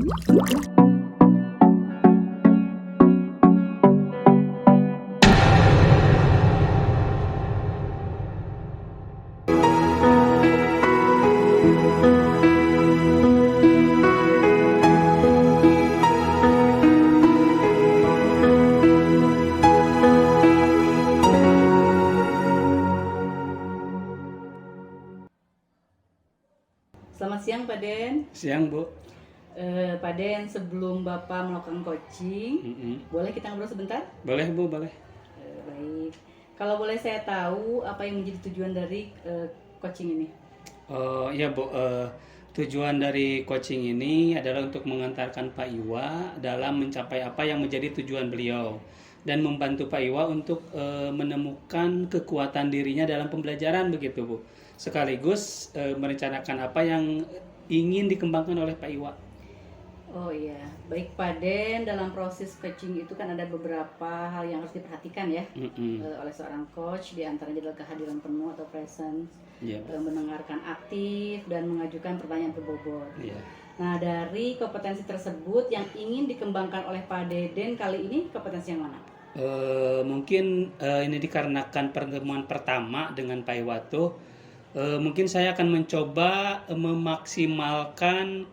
Selamat siang Pak Den. Siang, Bu. Pak Den, sebelum Bapak melakukan coaching, boleh kita ngobrol sebentar? Boleh, Bu, boleh. Baik. Kalau boleh saya tahu apa yang menjadi tujuan dari coaching ini? Iya, Bu. Tujuan dari coaching ini adalah untuk mengantarkan Pak Iwa dalam mencapai apa yang menjadi tujuan beliau dan membantu Pak Iwa untuk menemukan kekuatan dirinya dalam pembelajaran begitu, Bu. Sekaligus merencanakan apa yang ingin dikembangkan oleh Pak Iwa. Oh iya, baik Pak Den, dalam proses coaching itu kan ada beberapa hal yang harus diperhatikan ya oleh seorang coach, di antaranya adalah kehadiran penuh atau presence, mendengarkan aktif dan mengajukan pertanyaan berbobot. Nah, dari kompetensi tersebut yang ingin dikembangkan oleh Pak Deden kali ini, kompetensi yang mana? Mungkin ini dikarenakan pertemuan pertama dengan Pak Iwa tuh, mungkin saya akan mencoba memaksimalkan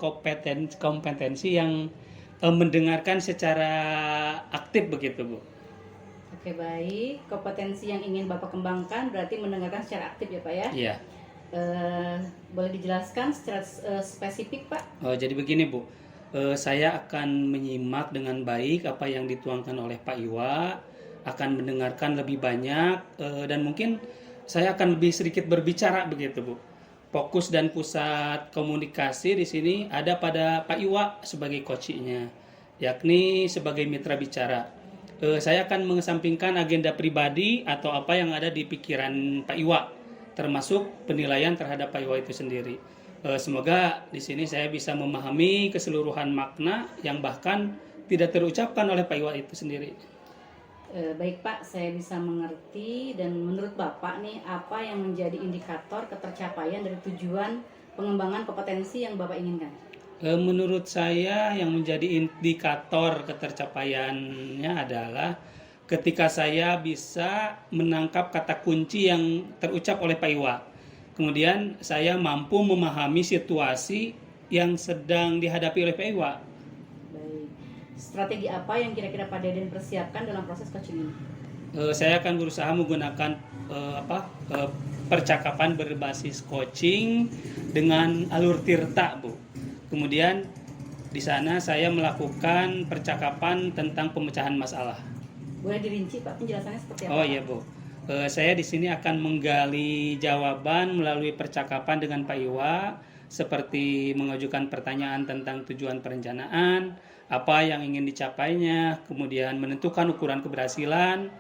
kompetensi yang mendengarkan secara aktif begitu, Bu. Oke, baik. Kompetensi yang ingin Bapak kembangkan berarti mendengarkan secara aktif ya Pak ya? Iya. Boleh dijelaskan secara spesifik Pak? Jadi begini, Bu. Saya akan menyimak dengan baik apa yang dituangkan oleh Pak Iwa, akan mendengarkan lebih banyak, dan mungkin saya akan lebih sedikit berbicara begitu, Bu. Fokus dan pusat komunikasi di sini ada pada Pak Iwa sebagai coachnya, yakni sebagai mitra bicara. Saya akan mengesampingkan agenda pribadi atau apa yang ada di pikiran Pak Iwa, termasuk penilaian terhadap Pak Iwa itu sendiri. Semoga di sini saya bisa memahami keseluruhan makna yang bahkan tidak terucapkan oleh Pak Iwa itu sendiri. Baik Pak, saya bisa mengerti. Dan menurut Bapak nih, apa yang menjadi indikator ketercapaian dari tujuan pengembangan kompetensi yang Bapak inginkan? Menurut saya yang menjadi indikator ketercapaiannya adalah ketika saya bisa menangkap kata kunci yang terucap oleh Pak Iwa. Kemudian saya mampu memahami situasi yang sedang dihadapi oleh Pak Iwa. Strategi apa yang kira-kira Pak Deden persiapkan dalam proses coaching ini? Saya akan berusaha menggunakan percakapan berbasis coaching dengan alur tirta, Bu. Kemudian di sana saya melakukan percakapan tentang pemecahan masalah. Boleh dirinci Pak penjelasannya seperti apa? Oh iya, Bu. Saya di sini akan menggali jawaban melalui percakapan dengan Pak Iwa, seperti mengajukan pertanyaan tentang tujuan perencanaan, apa yang ingin dicapainya, kemudian menentukan ukuran keberhasilan,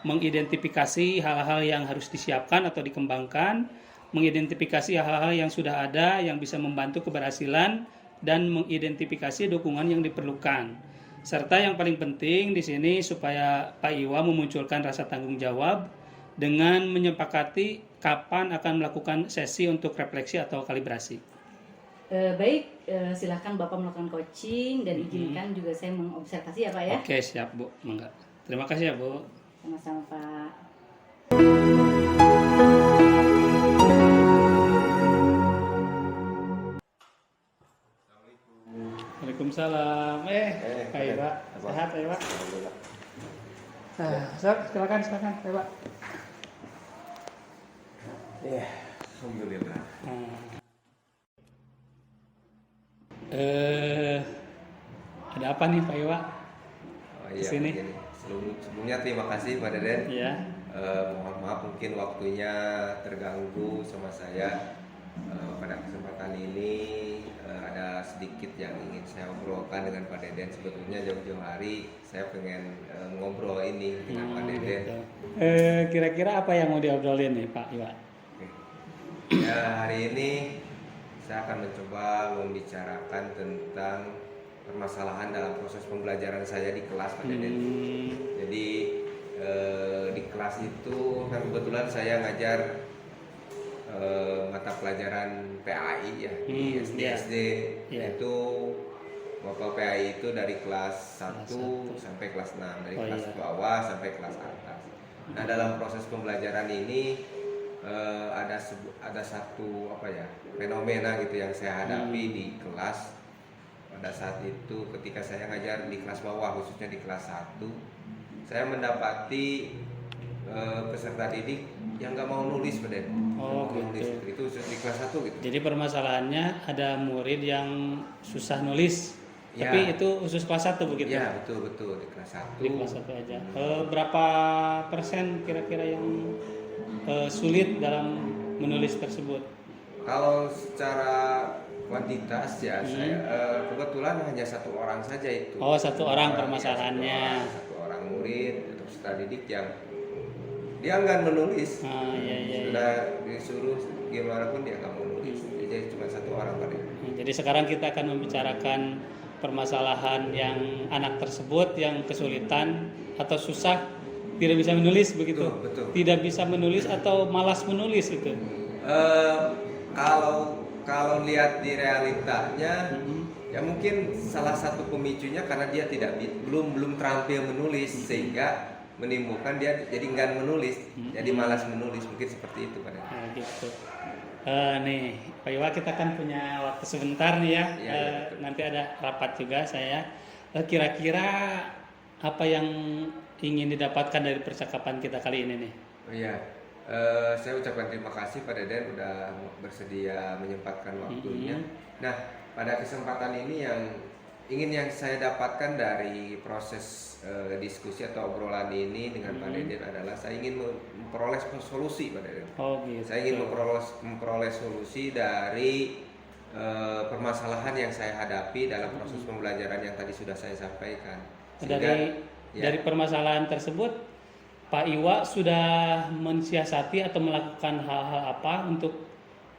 mengidentifikasi hal-hal yang harus disiapkan atau dikembangkan, mengidentifikasi hal-hal yang sudah ada yang bisa membantu keberhasilan, dan mengidentifikasi dukungan yang diperlukan. Serta yang paling penting di sini supaya Pak Iwa memunculkan rasa tanggung jawab dengan menyepakati kapan akan melakukan sesi untuk refleksi atau kalibrasi. Baik, silahkan Bapak melakukan coaching dan izinkan juga saya mengobservasi ya Pak ya. Oke, siap Bu, mangga. Terima kasih ya Bu. Sama-sama Pak. Waalaikumsalam. Pak Iwa, sehat ya Pak? Silakan ya Pak. Alhamdulillah. Ada apa nih Pak Iwa? Sini. Sebelumnya terima kasih Pak Deden. Iya. Mohon maaf mungkin waktunya terganggu sama saya. Pada kesempatan ini ada sedikit yang ingin saya obrolkan dengan Pak Deden. Sebetulnya jauh-jauh hari saya pengen ngobrol ini dengan Pak Deden. Gitu. Kira-kira apa yang mau diobrolin nih Pak Iwa? Ya, hari ini saya akan mencoba membicarakan tentang permasalahan dalam proses pembelajaran saya di kelas Pak Deden. Jadi di kelas itu kan kebetulan saya ngajar mata pelajaran PAI ya di SD. Itu WAPA PAI itu dari kelas 1 sampai kelas 6, dari kelas bawah sampai kelas atas. Nah, dalam proses pembelajaran ini ada satu fenomena gitu yang saya hadapi di kelas pada saat itu ketika saya ngajar di kelas bawah, khususnya di kelas 1. Saya mendapati peserta didik yang nggak mau nulis nulis itu di kelas 1 gitu. Jadi permasalahannya ada murid yang susah nulis. Ya. Tapi itu khusus kelas 1 begitu? Ya, betul di kelas 1. Di kelas 1 aja. Berapa persen kira-kira yang sulit dalam menulis tersebut? Kalau secara kuantitas ya saya kebetulan hanya 1 orang saja itu. Oh, 1 orang permasalahannya. Satu orang murid atau peserta didik yang dia nggak menulis. Sudah disuruh gimana pun dia nggak mau nulis. Jadi cuma 1 orang pada. Jadi sekarang kita akan membicarakan permasalahan yang anak tersebut yang kesulitan atau susah tidak bisa menulis begitu. Betul. Tidak bisa menulis atau malas menulis itu. Kalau lihat di realitanya ya mungkin salah satu pemicunya karena dia belum terampil menulis sehingga menimbulkan dia jadi enggan menulis, jadi malas menulis, mungkin seperti itu Pak. Gitu. Nih Pak Iwa, kita kan punya waktu sebentar nih ya. Nanti ada rapat juga saya. Kira-kira apa yang ingin didapatkan dari percakapan kita kali ini nih? Saya ucapkan terima kasih Pak Deden udah bersedia menyempatkan waktunya. Nah, pada kesempatan ini yang saya dapatkan dari proses diskusi atau obrolan ini dengan Pak Deden adalah saya ingin memperoleh solusi Pak Deden. Gitu. Saya ingin memperoleh solusi dari permasalahan yang saya hadapi dalam proses pembelajaran yang tadi sudah saya sampaikan. Dari permasalahan tersebut, Pak Iwa sudah mensiasati atau melakukan hal-hal apa untuk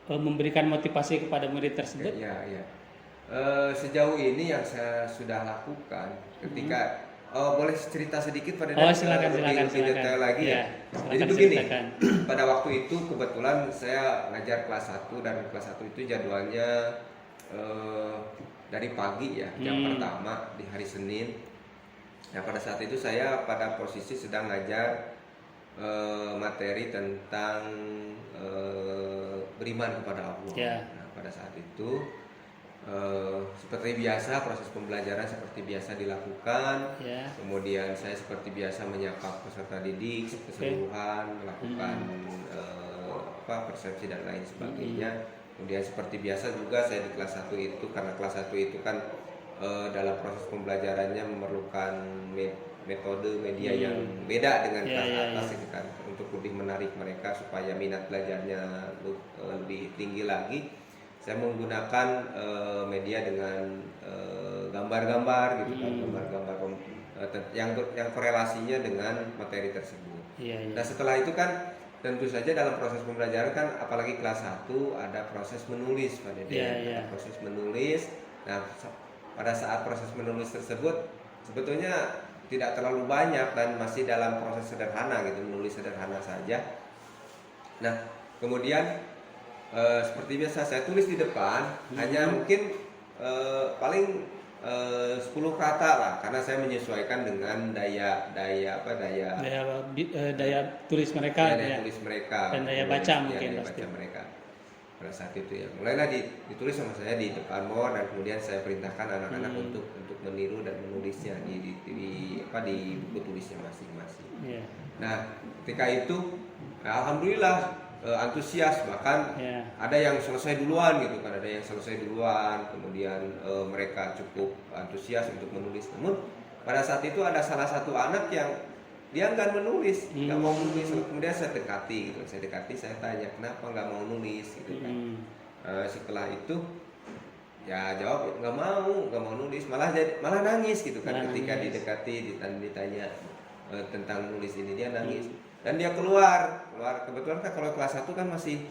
memberikan motivasi kepada murid tersebut? Sejauh ini yang saya sudah lakukan ketika boleh cerita sedikit pada silakan. detail lagi ya. Jadi begini, pada waktu itu kebetulan saya ngajar kelas 1 dan kelas 1 itu jadwalnya dari pagi ya, jam pertama di hari Senin. Nah, pada saat itu saya pada posisi sedang ngajar materi tentang beriman kepada Allah. Nah, pada saat itu seperti biasa proses pembelajaran seperti biasa dilakukan. Kemudian saya seperti biasa menyapa peserta didik keseluruhan, melakukan persepsi dan lain sebagainya. Kemudian seperti biasa juga saya di kelas 1 itu, karena kelas 1 itu kan dalam proses pembelajarannya memerlukan metode media yang beda dengan kelas atas itu kan, untuk lebih menarik mereka supaya minat belajarnya lebih tinggi lagi. Saya menggunakan media dengan gambar-gambar gitu kan, gambar-gambar yang korelasinya dengan materi tersebut. Nah, setelah itu kan tentu saja dalam proses pembelajaran kan, apalagi kelas 1 ada proses menulis Pak Dede. Proses menulis. Nah, pada saat proses menulis tersebut sebetulnya tidak terlalu banyak dan masih dalam proses sederhana gitu, menulis sederhana saja. Nah, kemudian seperti biasa saya tulis di depan hanya mungkin paling 10 kata lah, karena saya menyesuaikan dengan daya tulis mereka, tulis mereka dan daya baca mungkin daya baca mereka pada saat itu ya. Mulailah ditulis sama saya di depan board, dan kemudian saya perintahkan anak-anak untuk meniru dan menulisnya di buku tulisnya masing-masing. Nah, ketika itu alhamdulillah antusias, bahkan ada yang selesai duluan gitu kan, kemudian mereka cukup antusias untuk menulis. Namun pada saat itu ada salah satu anak yang dia nggak menulis, nggak mau menulis. Kemudian saya dekati, saya tanya kenapa nggak mau nulis gitu kan. Setelah itu ya jawab nggak mau nulis, malah nangis gitu kan. Ketika didekati ditanya tentang nulis ini, dia nangis. Dan dia keluar kebetulan kan kalau kelas 1 kan masih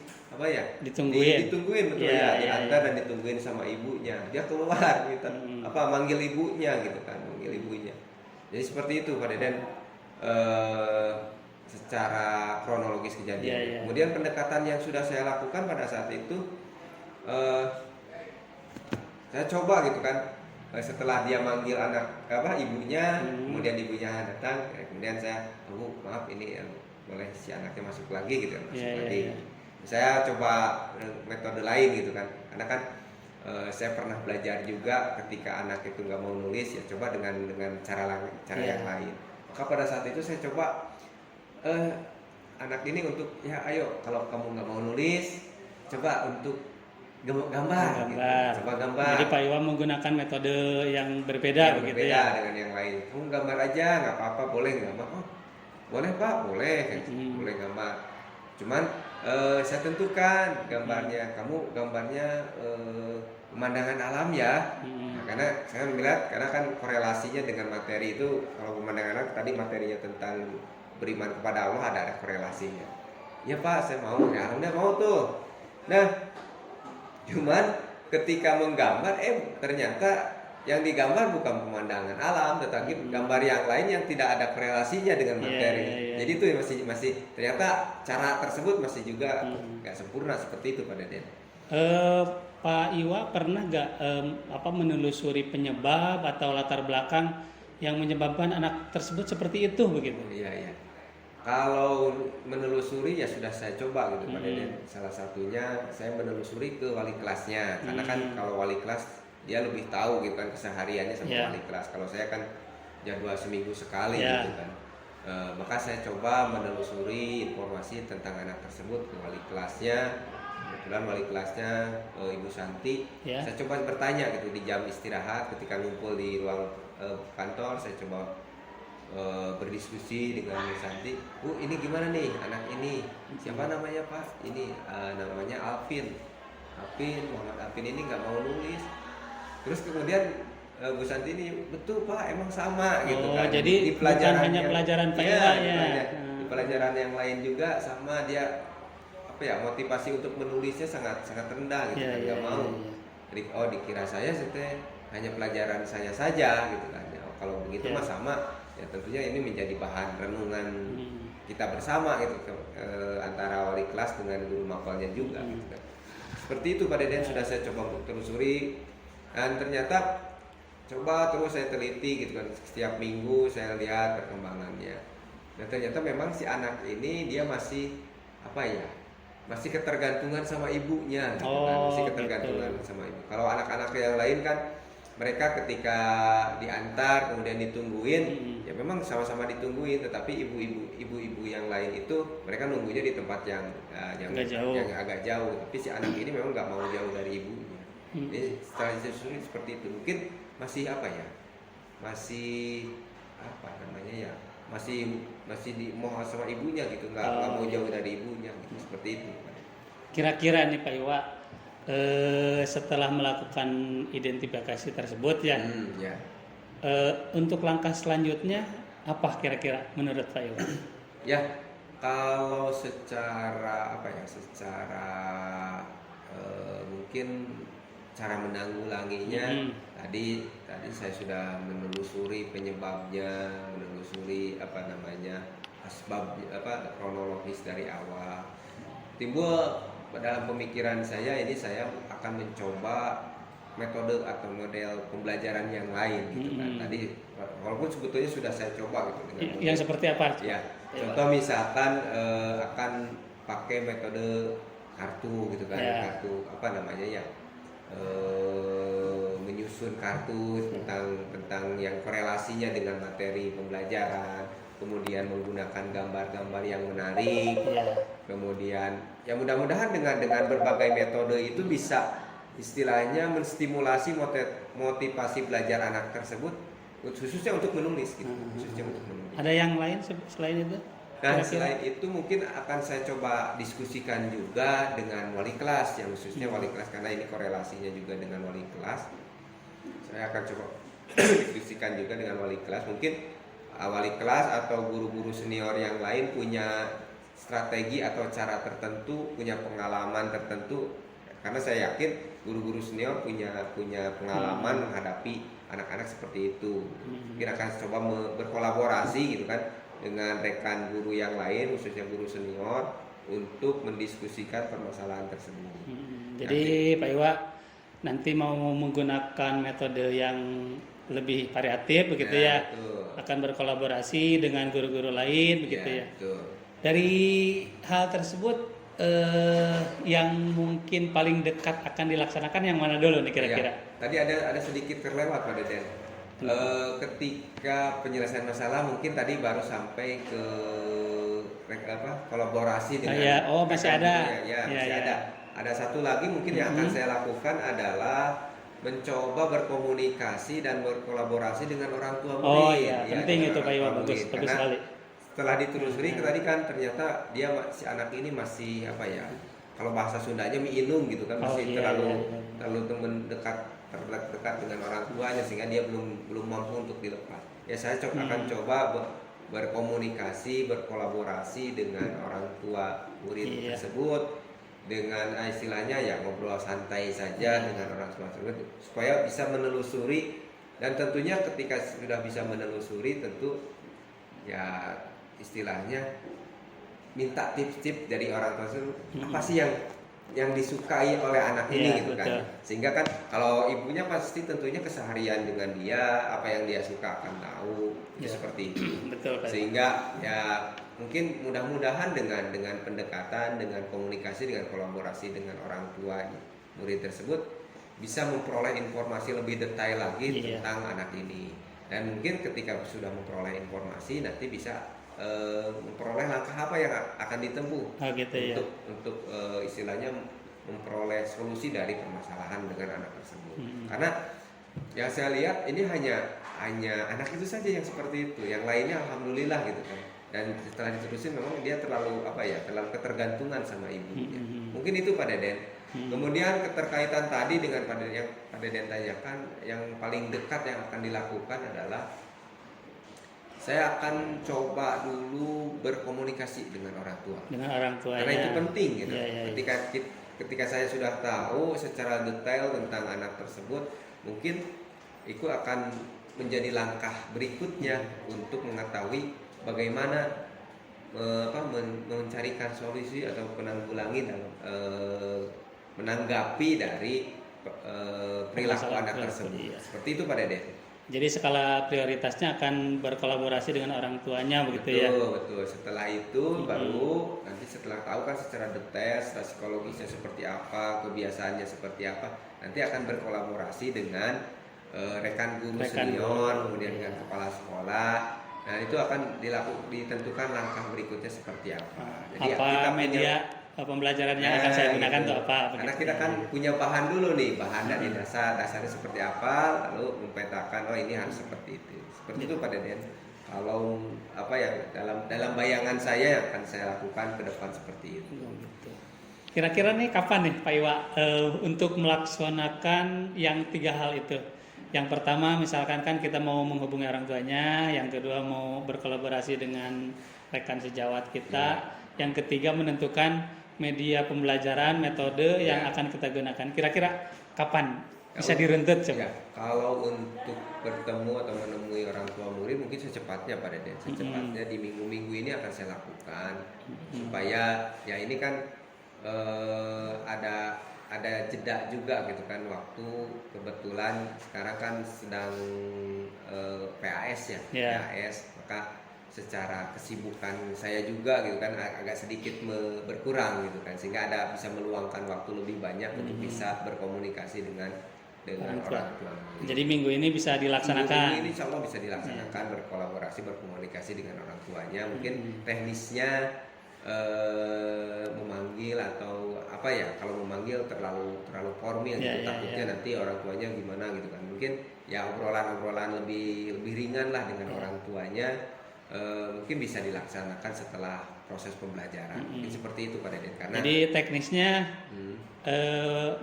ditungguin betul diantar dan ditungguin sama ibunya. Dia keluar gitu, manggil ibunya gitu kan, Jadi seperti itu Pak Deden secara kronologis kejadian. Kemudian pendekatan yang sudah saya lakukan pada saat itu, saya coba gitu kan, setelah dia manggil ibunya, kemudian ibunya datang, kemudian saya, maaf ini boleh si anaknya masuk lagi gitu, masuk lagi. Saya coba metode lain gitu kan, karena kan saya pernah belajar juga ketika anak itu nggak mau nulis, ya coba dengan cara yang lain. Maka pada saat itu saya coba anak ini untuk, ya ayo kalau kamu nggak mau nulis, coba untuk gambar. Gitu. Coba gambar. Jadi Pak Iwa menggunakan metode yang berbeda begitu berbeda ya. dengan yang lain. Kamu gambar aja, nggak apa-apa, boleh gambar. Oh, boleh Pak, boleh, boleh gambar. Cuman saya tentukan gambarnya, kamu gambarnya pemandangan alam ya. Nah, karena saya melihat, karena kan korelasinya dengan materi itu, kalau pemandangan alam tadi materinya tentang beriman kepada Allah, ada korelasinya. Ya Pak, saya mau, ya alhamdulillah mau tuh. Nah, cuman ketika menggambar, ternyata yang digambar bukan pemandangan alam, tetapi gambar yang lain yang tidak ada korelasinya dengan materi. Jadi itu masih ternyata cara tersebut masih juga nggak sempurna seperti itu Pak Deden. Pak Iwa pernah nggak menelusuri penyebab atau latar belakang yang menyebabkan anak tersebut seperti itu begitu? Iya. Kalau menelusuri ya sudah saya coba gitu Pak Deden. Salah satunya saya menelusuri ke wali kelasnya, karena kan kalau wali kelas dia lebih tahu gitu kan kesehariannya sama wali kelas. Kalau saya kan jadwal seminggu sekali gitu kan. Maka saya coba menelusuri informasi tentang anak tersebut ke wali kelasnya. Kebetulan wali kelasnya Ibu Santi. Saya coba bertanya gitu di jam istirahat ketika ngumpul di ruang kantor. Saya coba berdiskusi dengan Ibu Santi. Bu, ini gimana nih anak ini? Siapa namanya Pak? Ini namanya Alvin. Muhammad Alvin ini nggak mau nulis. Terus kemudian Bu Santi ini, betul Pak, emang sama gitu kan. Jadi di bukan hanya pelajaran Pak Iwa ya. Di pelajaran yang lain juga sama, dia motivasi untuk menulisnya sangat rendah gitu kan, nggak mau. Jadi dikira saya hanya pelajaran saya saja gitu kan. Kalau begitu mah sama, ya tentunya ini menjadi bahan renungan kita bersama gitu, antara wali kelas dengan guru mapelnya juga gitu kan. Seperti itu Pak Deden, sudah saya coba telusuri. Dan ternyata coba terus saya teliti gitu kan, setiap minggu saya lihat perkembangannya. Dan ternyata memang si anak ini dia masih masih ketergantungan sama ibunya gitu kan, masih ketergantungan sama ibu. Kalau anak-anak yang lain kan mereka ketika diantar kemudian ditungguin, ya memang sama-sama ditungguin, tetapi ibu-ibu yang lain itu mereka nunggunya di tempat yang agak jauh. Tapi si anak ini memang nggak mau jauh dari ibunya. Jadi setelah disusun seperti itu, mungkin masih masih mau sama ibunya gitu, nggak mau jauh dari ibunya gitu, seperti itu. Kira-kira nih Pak Iwa, setelah melakukan identifikasi tersebut untuk langkah selanjutnya apa kira-kira menurut Pak Iwa? Ya, kalau secara mungkin cara menanggulanginya, tadi saya sudah menelusuri penyebabnya, menelusuri asbab kronologis dari awal. Timbul dalam pemikiran saya ini, saya akan mencoba metode atau model pembelajaran yang lain gitu kan. Tadi walaupun sebetulnya sudah saya coba gitu dengan yang seperti apa? Ya, contoh misalkan akan pakai metode kartu gitu kan, kartu menyusun kartu tentang yang korelasinya dengan materi pembelajaran, kemudian menggunakan gambar-gambar yang menarik, kemudian ya mudah-mudahan dengan berbagai metode itu bisa istilahnya menstimulasi motivasi belajar anak tersebut, khususnya untuk menulis gitu, Ada yang lain selain itu? Nah, selain itu mungkin akan saya coba diskusikan juga dengan wali kelas, yang khususnya wali kelas, karena ini korelasinya juga dengan wali kelas. Saya akan coba diskusikan juga dengan wali kelas. Mungkin wali kelas atau guru-guru senior yang lain punya strategi atau cara tertentu, punya pengalaman tertentu. Karena saya yakin guru-guru senior punya pengalaman menghadapi anak-anak seperti itu. Mungkin akan coba berkolaborasi gitu kan dengan rekan guru yang lain, khususnya guru senior, untuk mendiskusikan permasalahan tersebut. Jadi Pak Iwa, nanti mau menggunakan metode yang lebih variatif begitu ya, betul. akan berkolaborasi dengan guru-guru lain begitu ya. Betul. Dari hal tersebut yang mungkin paling dekat akan dilaksanakan yang mana dulu nih kira-kira? Tadi ada sedikit terlewat Pak Deden. Ketika penyelesaian masalah mungkin tadi baru sampai ke kolaborasi dengan masih ada. Masih ada. Ada satu lagi mungkin yang akan saya lakukan adalah mencoba berkomunikasi dan berkolaborasi dengan orang tua murid. Penting itu Pak Iwa, bagus sekali. Setelah ditelusuri tadi kan ternyata dia si anak ini masih kalau bahasa Sundanya miinung gitu kan, masih terlalu dekat dengan orang tuanya sehingga dia belum mampu untuk dilepas. Ya saya akan coba berkomunikasi, berkolaborasi dengan orang tua murid tersebut dengan istilahnya ya ngobrol santai saja dengan orang tua tersebut supaya bisa menelusuri, dan tentunya ketika sudah bisa menelusuri tentu ya istilahnya minta tips-tips dari orang tua tersebut apa sih yang disukai oleh anak ini gitu kan. Sehingga kan kalau ibunya pasti tentunya keseharian dengan dia, apa yang dia suka akan tahu, seperti itu. Sehingga ya mungkin mudah-mudahan dengan pendekatan, dengan komunikasi, dengan kolaborasi dengan orang tua murid tersebut bisa memperoleh informasi lebih detail lagi tentang anak ini. Dan mungkin ketika sudah memperoleh informasi nanti bisa memperoleh langkah apa yang akan ditempuh untuk istilahnya memperoleh solusi dari permasalahan dengan anak tersebut. Karena yang saya lihat ini hanya anak itu saja yang seperti itu, yang lainnya alhamdulillah gitu kan. Dan setelah diterusin memang dia terlalu terlalu ketergantungan sama ibunya. Mungkin itu Pak Deden. Kemudian keterkaitan tadi dengan yang Pak Deden tanyakan, yang paling dekat yang akan dilakukan adalah saya akan coba dulu berkomunikasi dengan orang tua. Karena itu penting gitu. Ketika saya sudah tahu secara detail tentang anak tersebut, mungkin itu akan menjadi langkah berikutnya untuk mengetahui bagaimana mencarikan solusi atau menanggulangi dalam menanggapi dari perilaku anak tersebut. Seperti itu Pak Dede. Jadi skala prioritasnya akan berkolaborasi dengan orang tuanya begitu ya. Betul. Setelah itu baru nanti setelah tahu kan secara detail, secara psikologisnya seperti apa, kebiasaannya seperti apa, nanti akan berkolaborasi dengan rekan guru senior, kemudian dengan kepala sekolah. Nah itu akan ditentukan langkah berikutnya seperti apa. Jadi kita media pembelajarannya akan saya gunakan untuk apa? Karena kita kan punya bahan dulu nih, bahan dari dasarnya seperti apa, lalu mempetakan ini harus seperti itu. Seperti itu Pak Deden. Kalau dalam bayangan saya yang akan saya lakukan ke depan seperti itu. Kira-kira nih kapan nih Pak Iwa untuk melaksanakan yang 3 hal itu? Yang pertama misalkan kan kita mau menghubungi orang tuanya, yang kedua mau berkolaborasi dengan rekan sejawat kita, yang ketiga menentukan media pembelajaran, metode yang akan kita gunakan. Kira-kira kapan bisa diruntut coba? Kalau untuk bertemu atau menemui orang tua murid mungkin secepatnya Pak Deden. Secepatnya di minggu-minggu ini akan saya lakukan supaya ya ini kan ada jeda juga gitu kan, waktu kebetulan sekarang kan sedang PAS PAS, maka secara kesibukan saya juga gitu kan agak sedikit berkurang gitu kan, sehingga bisa meluangkan waktu lebih banyak untuk bisa berkomunikasi dengan orang tua. Jadi minggu ini bisa dilaksanakan. Minggu ini insya Allah bisa dilaksanakan, berkolaborasi, berkomunikasi dengan orang tuanya. Mungkin teknisnya memanggil atau kalau memanggil terlalu formal gitu, takutnya nanti orang tuanya gimana gitu kan. Mungkin ya obrolan lebih ringan lah dengan orang tuanya. Mungkin bisa dilaksanakan setelah proses pembelajaran. Mungkin seperti itu Pak Deden. Jadi teknisnya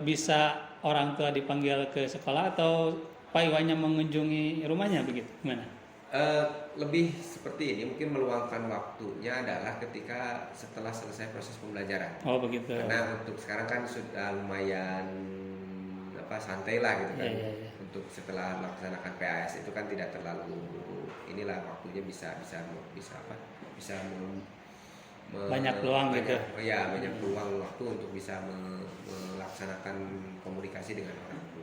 bisa orang tua dipanggil ke sekolah atau Pak Iwanya mengunjungi rumahnya begitu? Gimana? Lebih seperti ini, mungkin meluangkan waktunya adalah ketika setelah selesai proses pembelajaran. Oh begitu. Karena untuk sekarang kan sudah lumayan santai lah gitu kan. Untuk setelah melaksanakan PAS itu kan tidak terlalu waktunya bisa banyak peluang gitu. Banyak peluang waktu untuk bisa melaksanakan komunikasi dengan orang tua.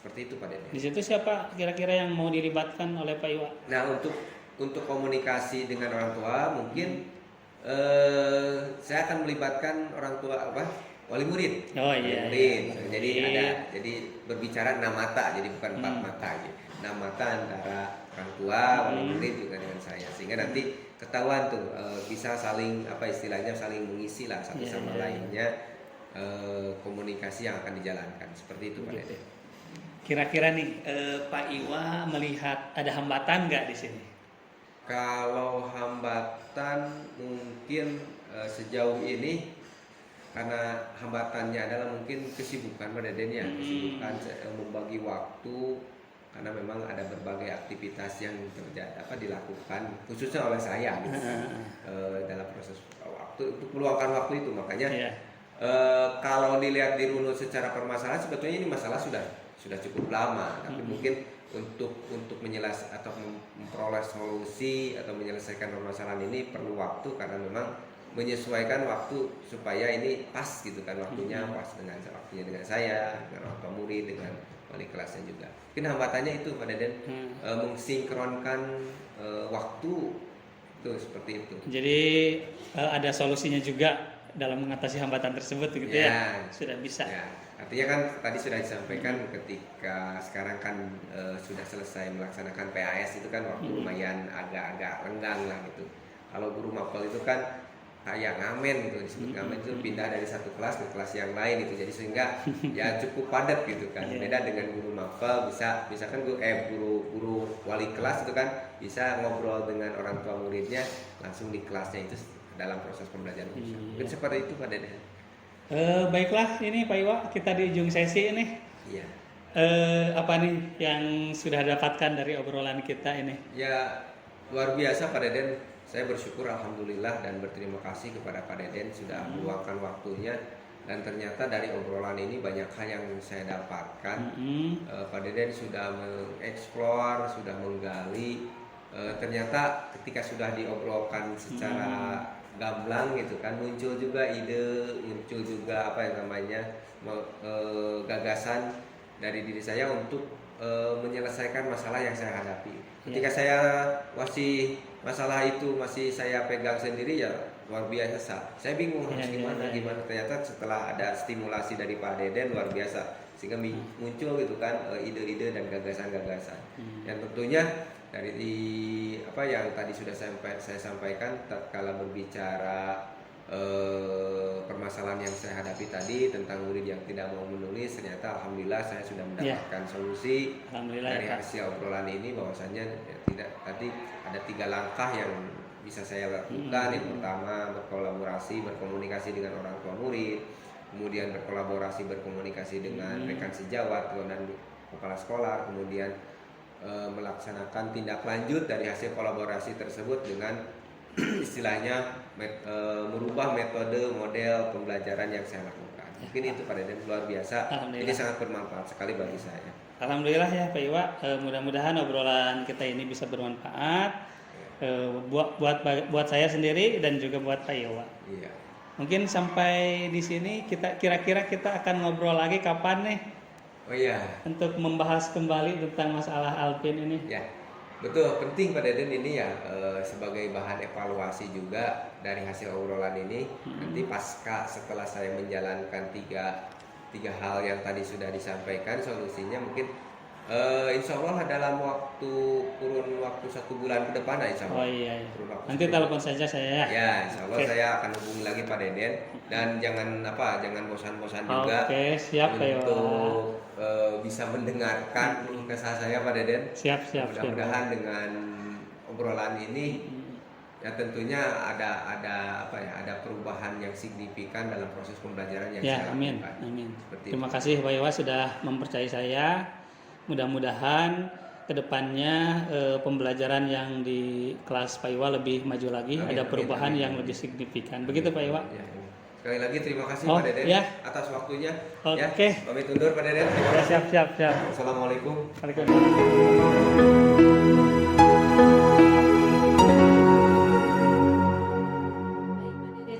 Seperti itu Pak Deden. Di situ siapa kira-kira yang mau dilibatkan oleh Pak Iwa? Nah, untuk komunikasi dengan orang tua mungkin saya akan melibatkan orang tua wali murid. Oh iya. Murid. Iya. Jadi berbicara 6 mata, jadi bukan 4 mata gitu. 6 mata antara orang tua, wali murid juga dengan saya, sehingga nanti ketahuan tuh bisa saling istilahnya saling mengisi lah satu sama lainnya, komunikasi yang akan dijalankan seperti itu Pak Deden. Kira-kira nih Pak Iwa melihat ada hambatan nggak di sini? Kalau hambatan mungkin sejauh ini karena hambatannya adalah mungkin kesibukan Pak Deden ya, kesibukan membagi waktu karena memang ada berbagai aktivitas yang dilakukan khususnya oleh saya gitu, dalam proses waktu untuk meluangkan waktu itu, makanya kalau dilihat dirunut secara permasalahan sebetulnya ini masalah sudah cukup lama, tapi mungkin untuk atau memperoleh solusi atau menyelesaikan permasalahan ini perlu waktu karena memang menyesuaikan waktu supaya ini pas gitu kan, waktunya pas dengan waktunya dengan saya, dengan orang tua murid, dengan wali kelasnya juga. Mungkin hambatannya itu Pak Deden, mensinkronkan waktu itu seperti itu. Jadi ada solusinya juga dalam mengatasi hambatan tersebut gitu ya? Sudah bisa. Ya. Artinya kan tadi sudah disampaikan ketika sekarang kan sudah selesai melaksanakan PAS itu kan waktu lumayan agak-agak renggang lah gitu. Kalau guru mapel itu kan kayak ngamen gitu, disebut ngamen itu pindah dari satu kelas ke kelas yang lain itu, jadi sehingga ya cukup padat gitu kan. Beda dengan guru mapel, misalkan guru wali kelas itu kan bisa ngobrol dengan orang tua muridnya langsung di kelasnya itu dalam proses pembelajaran. Mungkin seperti itu Pak Deden. Baiklah, ini Pak Iwa, kita di ujung sesi ini. Iya. Apa nih yang sudah dapatkan dari obrolan kita ini? Ya luar biasa Pak Deden. Saya bersyukur alhamdulillah dan berterima kasih kepada Pak Deden sudah meluangkan waktunya, dan ternyata dari obrolan ini banyak hal yang saya dapatkan. Pak Deden sudah mengeksplor, sudah menggali. Ternyata ketika sudah diobrolkan secara gamblang gitu kan, muncul juga ide, muncul juga gagasan dari diri saya untuk menyelesaikan masalah yang saya hadapi. Ketika saya masalah itu masih saya pegang sendiri, ya luar biasa. Saya bingung harus gimana. Ternyata setelah ada stimulasi dari Pak Deden luar biasa, sehingga muncul gitu kan ide-ide dan gagasan-gagasan. Yang tentunya dari yang tadi sudah saya sampaikan tatkala berbicara permasalahan yang saya hadapi tadi tentang murid yang tidak mau menulis, ternyata alhamdulillah saya sudah mendapatkan solusi dari hasil obrolan ini, bahwasannya tadi ada 3 langkah yang bisa saya lakukan. Yang pertama berkomunikasi dengan orang tua murid, kemudian berkomunikasi dengan rekan sejawat dan kepala sekolah, kemudian melaksanakan tindak lanjut dari hasil kolaborasi tersebut dengan istilahnya merubah metode model pembelajaran yang saya lakukan. Mungkin itu Pak Deden, luar biasa. Ini sangat bermanfaat sekali bagi saya. Alhamdulillah ya Pak Iwa, mudah-mudahan obrolan kita ini bisa bermanfaat buat saya sendiri dan juga buat Pak Iwa. Iya. Mungkin sampai di sini kira-kira kita akan ngobrol lagi kapan nih? Oh iya. Untuk membahas kembali tentang masalah Alpin ini. Ya. Betul, penting Pak Deden ini ya sebagai bahan evaluasi juga dari hasil obrolan ini. Nanti setelah saya menjalankan tiga hal yang tadi sudah disampaikan, solusinya mungkin insya Allah dalam kurun waktu 1 bulan ke depan, insya Allah. Oh iya. Nanti telepon saja saya. Ya, insya Allah saya akan hubungi lagi Pak Deden, dan jangan bosan-bosan juga. Siap untuk bisa mendengarkan kesah saya Pak Deden. Siap. Mudah-mudahan dengan obrolan ini ya tentunya ada perubahan yang signifikan dalam proses pembelajaran yang saya lakukan. Amin. Terima kasih Pak Iwa sudah mempercayai saya. Mudah-mudahan kedepannya pembelajaran yang di kelas Pak Iwa lebih maju lagi, ada perubahan yang lebih signifikan. Begitu Pak Iwa. Ya. Sekali lagi terima kasih Pak Deden atas waktunya. Oke. Pamit undur Pak Deden. Siap. Assalamualaikum.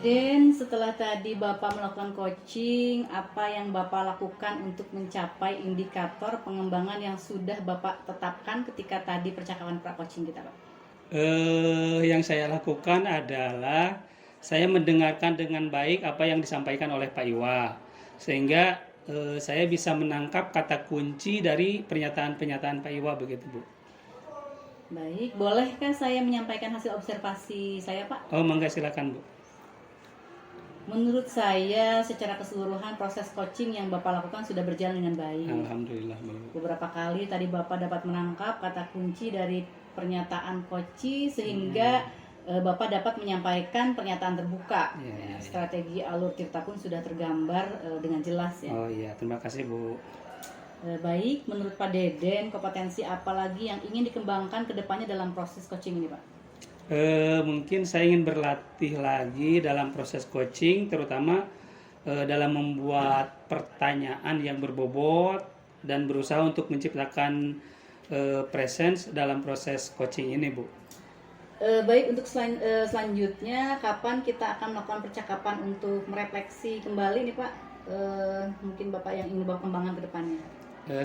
Deden, setelah tadi Bapak melakukan coaching, apa yang Bapak lakukan untuk mencapai indikator pengembangan yang sudah Bapak tetapkan ketika tadi percakapan pra-coaching kita, Pak? Yang saya lakukan adalah saya mendengarkan dengan baik apa yang disampaikan oleh Pak Iwa, sehingga saya bisa menangkap kata kunci dari pernyataan-pernyataan Pak Iwa, begitu Bu. Baik, bolehkah saya menyampaikan hasil observasi saya, Pak? Oh, mangga silakan Bu. Menurut saya secara keseluruhan proses coaching yang Bapak lakukan sudah berjalan dengan baik. Alhamdulillah Bu. Beberapa kali tadi Bapak dapat menangkap kata kunci dari pernyataan coach sehingga Bapak dapat menyampaikan pernyataan terbuka. Ya. Strategi alur Tirta pun sudah tergambar dengan jelas ya. Oh iya, terima kasih Bu. Baik, menurut Pak Deden, kompetensi apa lagi yang ingin dikembangkan ke depannya dalam proses coaching ini, Pak? Mungkin saya ingin berlatih lagi dalam proses coaching, terutama dalam membuat pertanyaan yang berbobot dan berusaha untuk menciptakan presence dalam proses coaching ini, Bu. Baik, untuk selanjutnya kapan kita akan melakukan percakapan untuk merefleksi kembali nih, Pak? Mungkin Bapak yang ingin bawa kembangan ke depannya.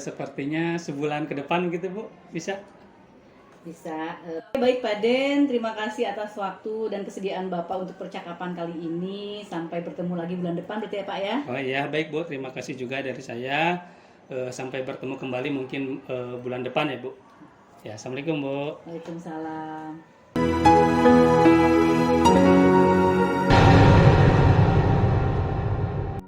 Sepertinya sebulan ke depan gitu, Bu. Bisa? Bisa. Baik Pak Den, terima kasih atas waktu dan kesediaan Bapak untuk percakapan kali ini. Sampai bertemu lagi bulan depan berarti ya Pak ya? Oh iya, baik Bu. Terima kasih juga dari saya. Sampai bertemu kembali mungkin bulan depan ya Bu. Ya, Assalamualaikum Bu. Waalaikumsalam.